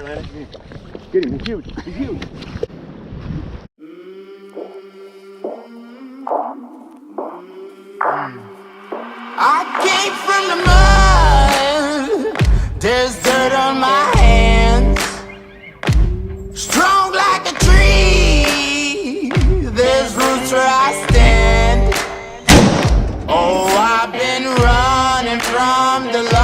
Here, Landon. Get him. He's huge. He's huge. I came from the mud. There's dirt on my hands. Strong like a tree. There's roots where I stand. Oh, I've been running from the law.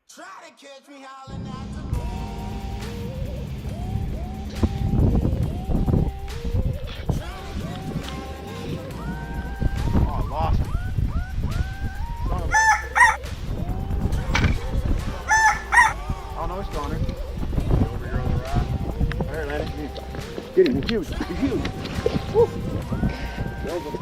Try to catch me howling at the moon. Oh, I lost him. Son of a... Oh, no, it's gone. Over here on the rock. Here, Landon. Get him. He's huge. He's huge. Woo. Killed him.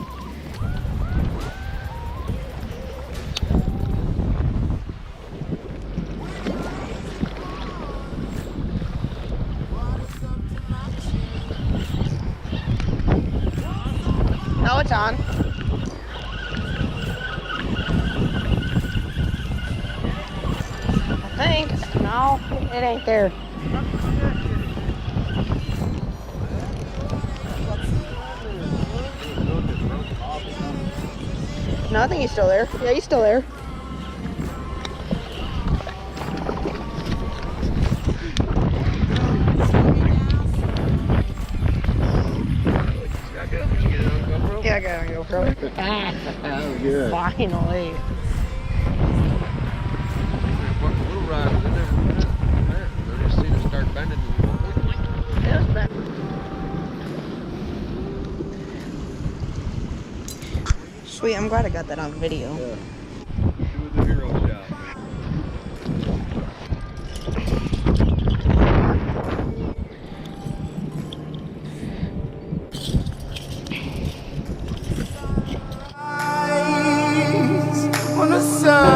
No, it's on. I think. No, it ain't there. No, I think he's still there. Yeah, he's still there. Yeah, I got a GoPro. That was good. Finally. Little rod was in there. I just seen it start bending. It was bad. Sweet, I'm glad I got that on video. Yeah. It was a hero shot. On the sun.